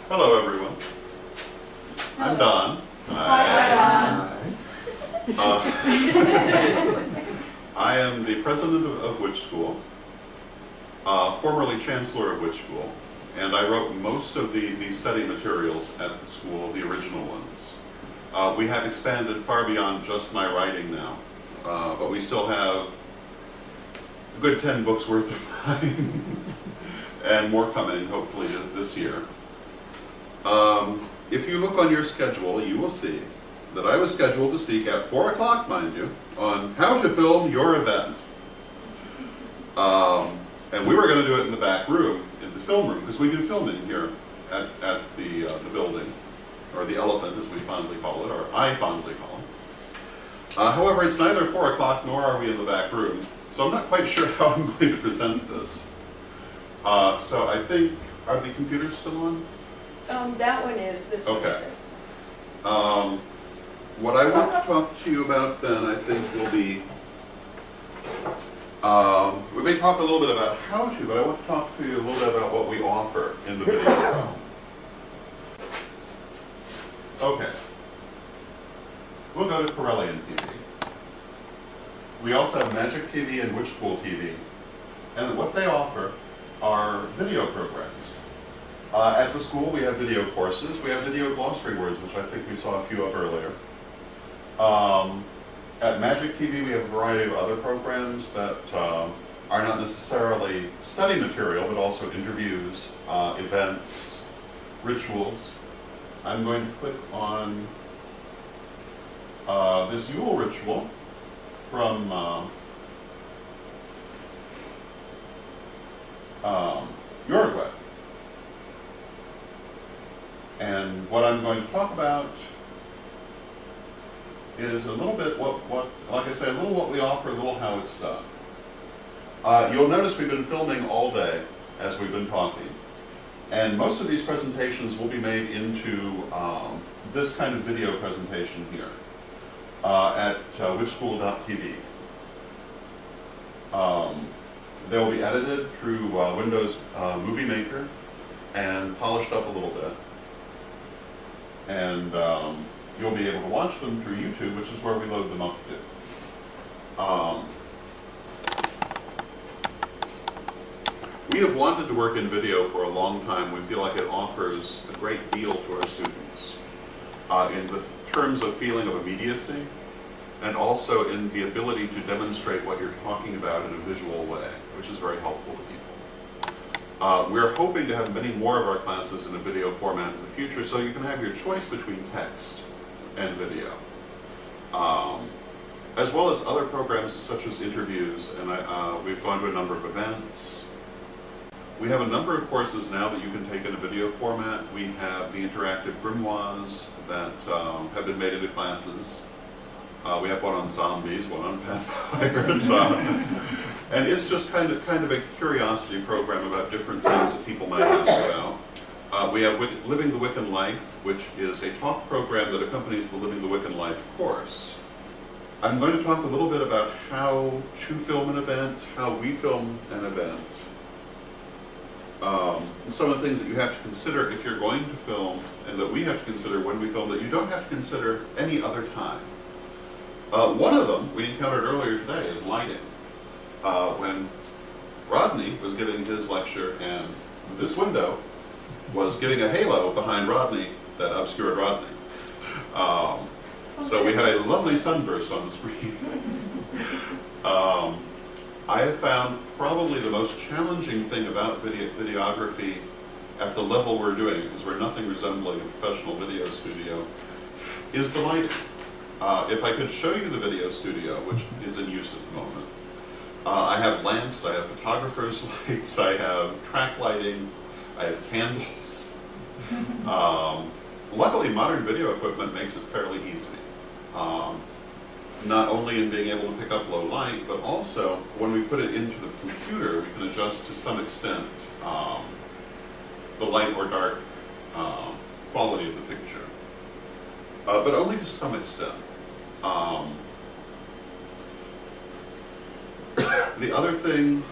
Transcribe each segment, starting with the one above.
Hello, everyone. I'm Don. Hi, Don. I am the president of Witch School, formerly chancellor of Witch School, and I wrote most of the study materials at the school, the original ones. We have expanded far beyond just my writing now, but we still have a good 10 books worth of writing, and more coming, hopefully, this year. If you look on your schedule, you will see that I was scheduled to speak at 4 o'clock, mind you, on how to film your event. And we were going to do it in the back room, in the film room, because we do filming here at the building, or the Elephant, as we fondly call it, or I fondly call it. However, it's neither 4 o'clock nor are we in the back room, so I'm not quite sure how I'm going to present this. So I think, are the computers still on? That one is, this one Okay. isn't. What I want to talk to you about then, I think, will be, we may talk a little bit about how to, but I want to talk to you a little bit about what we offer in the video realm. Okay. We'll go to Correllian TV. We also have Magick TV and Witch School TV. And what they offer are video programs. At the school, we have video courses. We have video glossary words, which I think we saw a few of earlier. At Magick TV, we have a variety of other programs that are not necessarily study material, but also interviews, events, rituals. I'm going to click on this Yule ritual from Uruguay. And what I'm going to talk about is a little bit like I say, a little what we offer, a little how it's done. You'll notice we've been filming all day as we've been talking. And most of these presentations will be made into this kind of video presentation here at witchschool.tv. They'll be edited through Windows Movie Maker and polished up a little bit. And you'll be able to watch them through YouTube, which is where we load them up to. We have wanted to work in video for a long time. We feel like it offers a great deal to our students in the terms of feeling of immediacy, and also in the ability to demonstrate what you're talking about in a visual way, which is very helpful to people. We're hoping to have many more of our classes in a video format in the future, so you can have your choice between text and video, as well as other programs such as interviews, and we've gone to a number of events. We have a number of courses now that you can take in a video format. We have the interactive grimoires that have been made into classes. We have one on zombies, one on vampires. And it's just kind of a curiosity program about different things that people might ask about. We have Living the Wiccan Life, which is a talk program that accompanies the Living the Wiccan Life course. I'm going to talk a little bit about how to film an event, how we film an event, and some of the things that you have to consider if you're going to film, and that we have to consider when we film that you don't have to consider any other time. One of them we encountered earlier today is lighting. When Rodney was giving his lecture and this window was giving a halo behind Rodney that obscured Rodney. So we had a lovely sunburst on the screen. I have found probably the most challenging thing about videography at the level we're doing it, because we're nothing resembling a professional video studio, is the lighting. If I could show you the video studio, which is in use at the moment, I have lamps, I have photographer's lights, I have track lighting, I have candles. Luckily, modern video equipment makes it fairly easy. Not only in being able to pick up low light, but also when we put it into the computer, we can adjust to some extent the light or dark quality of the picture. But only to some extent. The other thing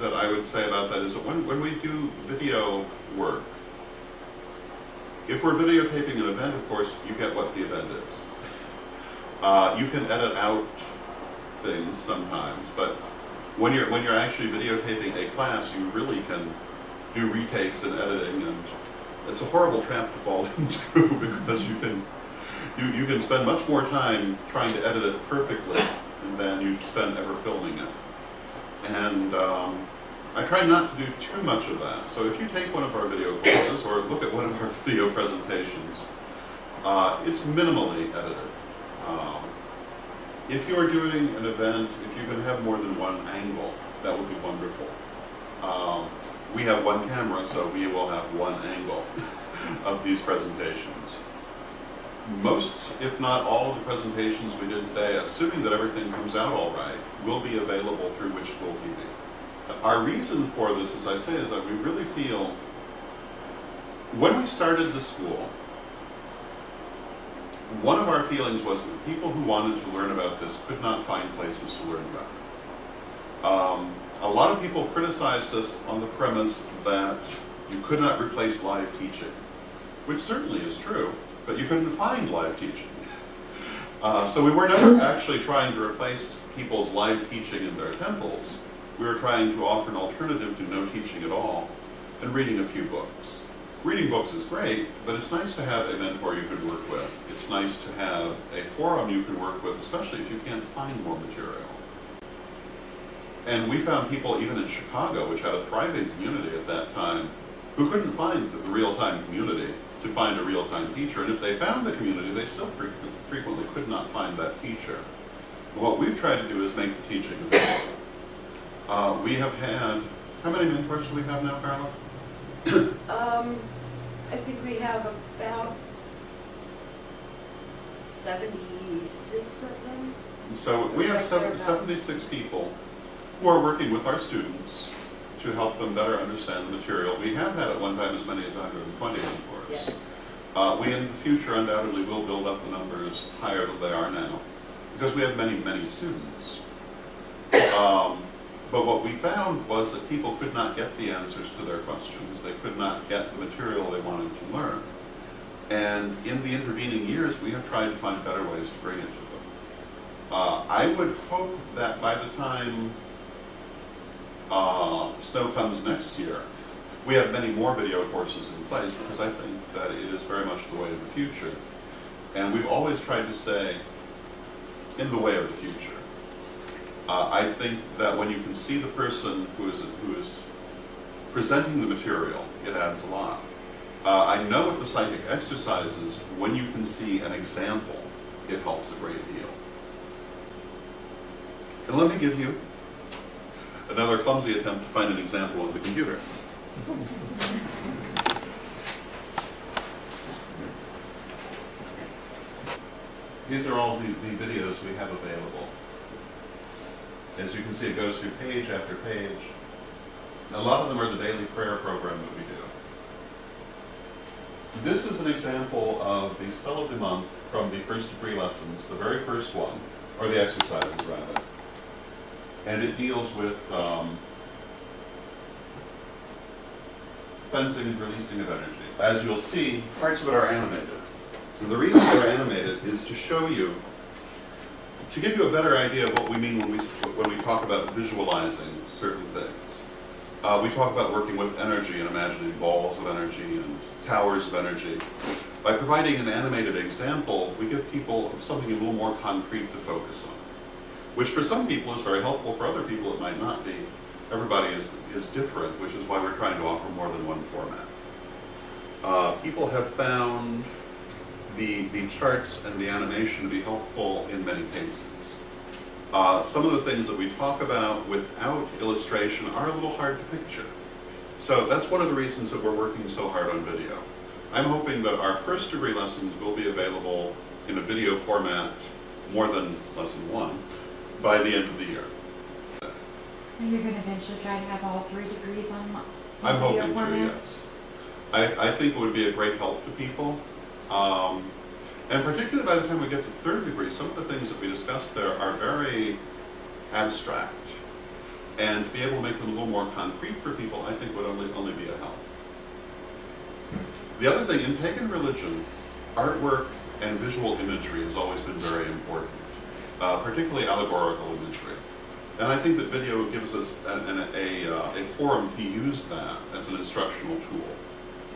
that I would say about that is that when we do video work, if we're videotaping an event, of course, you get what the event is. You can edit out things sometimes, but when you're actually videotaping a class, you really can do retakes and editing, and it's a horrible trap to fall into because you can spend much more time trying to edit it perfectly than you spend ever filming it. And I try not to do too much of that. So if you take one of our video courses or look at one of our video presentations, it's minimally edited. If you're doing an event, if you can have more than one angle, that would be wonderful. We have one camera, so we will have one angle of these presentations. Most, if not all, of the presentations we did today, assuming that everything comes out all right, will be available through Which School TV. Our reason for this, as I say, is that we really feel, when we started the school, one of our feelings was that people who wanted to learn about this could not find places to learn about it. A lot of people criticized us on the premise that you could not replace live teaching, which certainly is true, but you couldn't find live teaching. So we were never actually trying to replace people's live teaching in their temples. We were trying to offer an alternative to no teaching at all and reading a few books. Reading books is great, but it's nice to have a mentor you can work with. It's nice to have a forum you can work with, especially if you can't find more material. And we found people even in Chicago, which had a thriving community at that time, who couldn't find the real-time community to find a real-time teacher. And if they found the community, they still frequently could not find that teacher. What we've tried to do is make the teaching available. We have had, how many mentors do we have now, Carla? I think we have about 76 of them. So we have 76 people who are working with our students to help them better understand the material. We have had at one time as many as 120 mentors. Yes. We in the future undoubtedly will build up the numbers higher than they are now, because we have many, many students. But what we found was that people could not get the answers to their questions. They could not get the material they wanted to learn. And in the intervening years, we have tried to find better ways to bring it to them. I would hope that by the time snow comes next year, we have many more video courses in place, because I think that it is very much the way of the future. And we've always tried to stay in the way of the future. I think that when you can see the person who is presenting the material, it adds a lot. I know with the psychic exercises, when you can see an example, it helps a great deal. And let me give you another clumsy attempt to find an example on the computer. These are all the videos we have available. As you can see, it goes through page after page. A lot of them are the daily prayer program that we do. This is an example of the spell of the month from the first degree lessons, the very first one, or the exercises rather. And it deals with cleansing and releasing of energy. As you'll see, parts of it are animated. And the reason they're animated is to show you, to give you a better idea of what we mean when we talk about visualizing certain things. We talk about working with energy and imagining balls of energy and towers of energy. By providing an animated example, we give people something a little more concrete to focus on, which for some people is very helpful. For other people it might not be. Everybody is different, which is why we're trying to offer more than one format. People have found the charts and the animation to be helpful in many cases. Some of the things that we talk about without illustration are a little hard to picture. So that's one of the reasons that we're working so hard on video. I'm hoping that our first degree lessons will be available in a video format more than lesson 1 by the end of the year. You're going to eventually try to have all 3 degrees on I'm video hoping format? to, yes. I think it would be a great help to people. And particularly by the time we get to 3rd degree, some of the things that we discussed there are very abstract. And to be able to make them a little more concrete for people, I think would only be a help. The other thing, in pagan religion, artwork and visual imagery has always been very important, particularly allegorical imagery. And I think that video gives us a forum to use that as an instructional tool.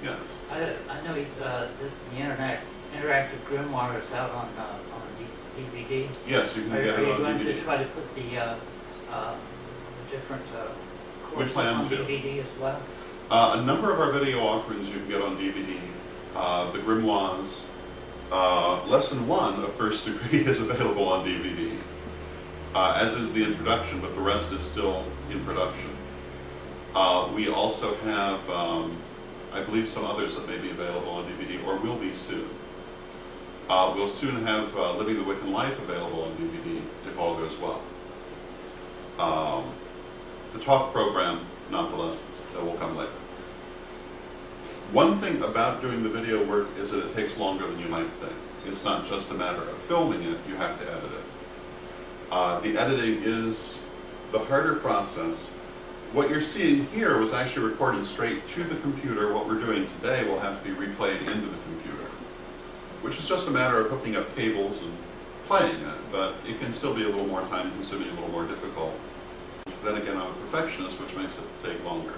Yes? I know the interactive grimoire is out on DVD. Yes, you can get it on DVD. Are you going to try to put the different courses on DVD as well? A number of our video offerings you can get on DVD. The grimoires, lesson 1 of first degree is available on DVD, as is the introduction, but the rest is still in production. We also have, I believe, some others that may be available on DVD or will be soon. We'll soon have Living the Wiccan Life available on DVD if all goes well. The talk program, not the lessons, that will come later. One thing about doing the video work is that it takes longer than you might think. It's not just a matter of filming it, you have to edit it. The editing is the harder process. What you're seeing here was actually recorded straight to the computer. What we're doing today will have to be replayed into the computer, which is just a matter of hooking up cables and playing it, but it can still be a little more time consuming, a little more difficult. Then again, I'm a perfectionist, which makes it take longer.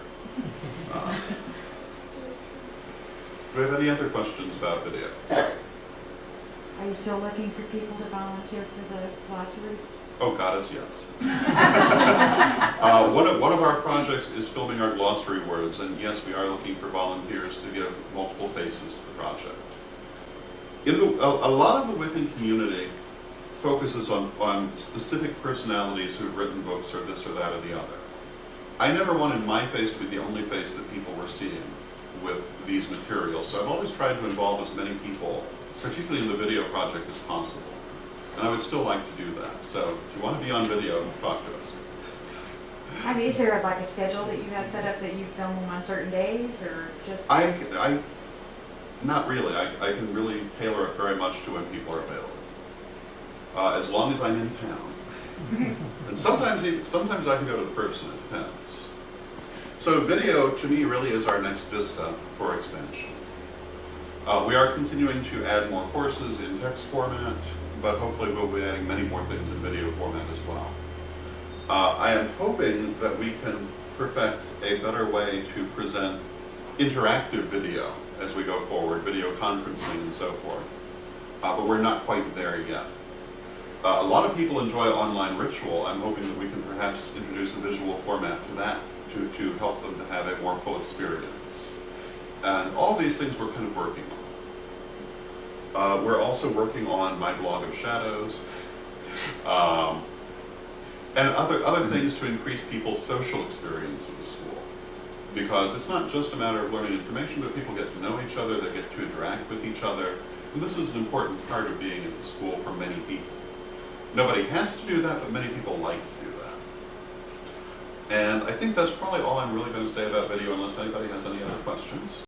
Do we have any other questions about video? Are you still looking for people to volunteer for the glossaries? Oh, God is yes. One of our projects is filming our glossary words, and yes, we are looking for volunteers to give multiple faces to the project. A lot of the Wiccan community focuses on specific personalities who've written books or this or that or the other. I never wanted my face to be the only face that people were seeing with these materials, so I've always tried to involve as many people, particularly in the video project, as possible. And I would still like to do that. So if you want to be on video, talk to us. I mean, is there like a schedule that you have set up that you film them on certain days, or just? Not really. I can really tailor it very much to when people are available. As long as I'm in town. And sometimes I can go to the person, it depends. So video, to me, really is our next vista for expansion. We are continuing to add more courses in text format, but hopefully we'll be adding many more things in video format as well. I am hoping that we can perfect a better way to present interactive video as we go forward, video conferencing and so forth. But we're not quite there yet. A lot of people enjoy online ritual. I'm hoping that we can perhaps introduce a visual format to that to help them to have a more full experience. And all these things we're kind of working on. We're also working on my blog of shadows and other things to increase people's social experience of the school. Because it's not just a matter of learning information, but people get to know each other, they get to interact with each other. And this is an important part of being at the school for many people. Nobody has to do that, but many people like to do that. And I think that's probably all I'm really going to say about video, unless anybody has any other questions.